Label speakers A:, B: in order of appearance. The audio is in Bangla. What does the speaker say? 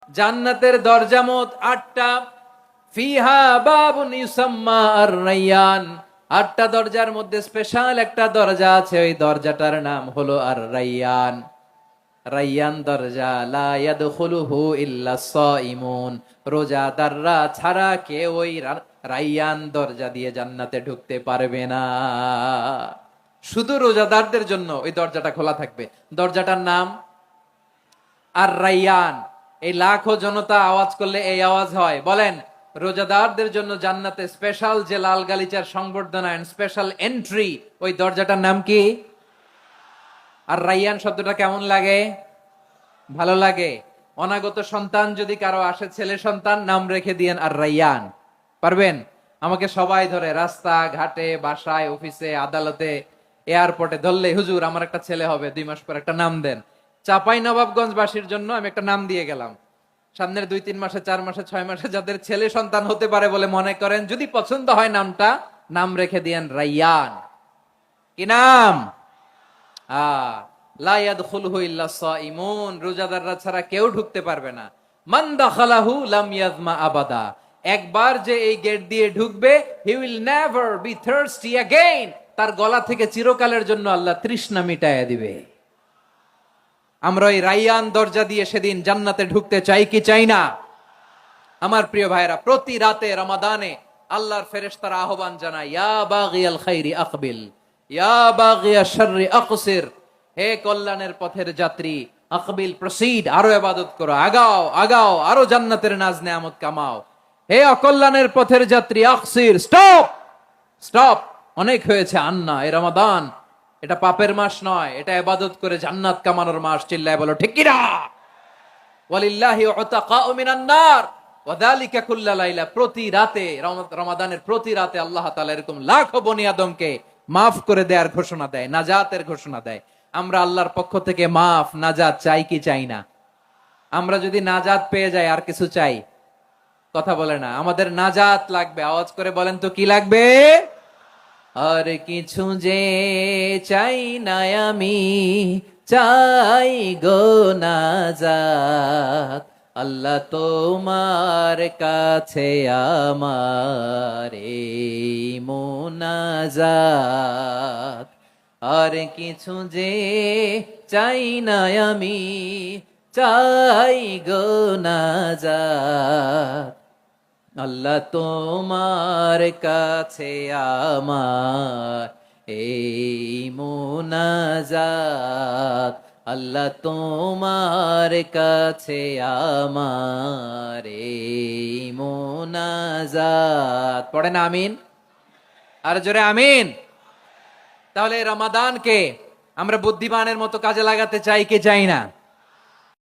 A: জান্নাতের দরজা মোট 8টা। ফিহা বাবুন ইউসাম্মা আর-রায়্যান। 8টা দরজার মধ্যে স্পেশাল একটা দরজা আছে, ওই দরজাটার নাম হলো আর-রায়্যান। রায়্যান দরজা, লা ইয়াদখুলুহু ইল্লা সাইমুন। রোজাদাররা ছাড়া কেউ ওই রায়্যান দরজা দিয়ে জান্নাতে ঢুকতে পারবে না। শুধু রোজাদারদের জন্য ওই দরজাটা খোলা থাকবে। দরজাটার নাম আর রায়্যান। এই লাখো জনতা আওয়াজ করলে এই আওয়াজ হয়, বলেন রোজাদারদের জন্য জান্নাতে স্পেশাল যে লাল গালিচার সংবর্ধনা এন্ড স্পেশাল এন্ট্রি, ওই দরজাটার নাম কি? আর রায়্যান শব্দটা কেমন লাগে? ভালো লাগে। অনাগত সন্তান যদি কারো আসে, ছেলে সন্তান, নাম রেখে দিয়েন আর রায়্যান। পারবেন? আমাকে সবাই ধরে রাস্তা ঘাটে, বাসায়, অফিসে, আদালতে, এয়ারপোর্টে ধরলে, হুজুর আমার একটা ছেলে হবে 2 মাস পর, একটা নাম দেন। চাপাই নবাবগঞ্জবাসীর জন্য আমি একটা নাম দিয়ে গেলাম। সামনের 2-3 মাসে, 4 মাসে, 6 মাসে যাদের ছেলে সন্তান হতে পারে বলে মনে করেন, যদি পছন্দ হয় নামটা, নাম রেখে দিয়েন রায়্যান। কি নাম? লা ইয়াদখুলুহু ইল্লা সাইমুন। রোজাদাররা ছাড়া কেউ ঢুকতে পারবে না। মান দাখালাহু লাম ইয়াজমা আবাদা। একবার যে এই গেট দিয়ে ঢুকবে, he will never be thirsty again. তার গলা থেকে চিরকালের জন্য আল্লাহ তৃষ্ণা মিটায়া দিবে। আমরা ওই রায়্যান দরজা দিয়ে সেদিন জান্নাতে ঢুকতে চাই কি চাই না? আমার প্রিয় ভাইরা, প্রতি রাতে রমাদানে আল্লাহর ফেরেশতারা আহ্বান জানায়, ইয়া বাগিয়াল খাইরি আকবিল, ইয়া বাগিয়াশ শাররি আকসির। হে কল্যাণের পথের যাত্রী, আকবিল, প্রসিড, আরো ইবাদত করো, আগাও আগাও, আরো জান্নাতের নাজ নেয়ামত কামাও। হে অকল্যাণের পথের যাত্রী, আকসির, স্টপ স্টপ, অনেক হয়েছে। আন্না, এ রমাদান, এটা পাপের মাস নয়, এটা ইবাদত করে জান্নাত কামানোর মাস। চিল্লায় বলো ঠিক কি না? ওয়ালিল্লাহি উতাকাউ মিনান নার ওয়া যালিকা কুল্লা লাইলা। প্রতি রাতে, রমাদানের প্রতি রাতে আল্লাহ তাআলা এরকম লাখো বনি আদমকে মাফ করে দেওয়ার ঘোষণা দেয়, নাজাতের ঘোষণা দেয়। আমরা আল্লাহর পক্ষ থেকে মাফ, নাজাত চাই কি চাই না? আমরা যদি নাজাত পেয়ে যাই, আর কিছু চাই? কথা বলে না। আমাদের নাজাত লাগবে। আওয়াজ করে বলেন তো কি লাগবে? আর কিছু যে চাই না আমি, চাই গো নাজাত। আল্লাহ তোমার কাছে আমার এই মুনাজাত। আর কিছু যে চাই না আমি, চাই গো নাজাত। আল্লাহ তোমার কাছে আমার এই মুনাজাত। আল্লাহ তোমার কাছে আমার এই মুনাজাত। পড়েন আমিন, আর জোরে আমিন। তাহলে রমাদানকে আমরা বুদ্ধিমানের মতো কাজে লাগাতে চাই কি চাই না?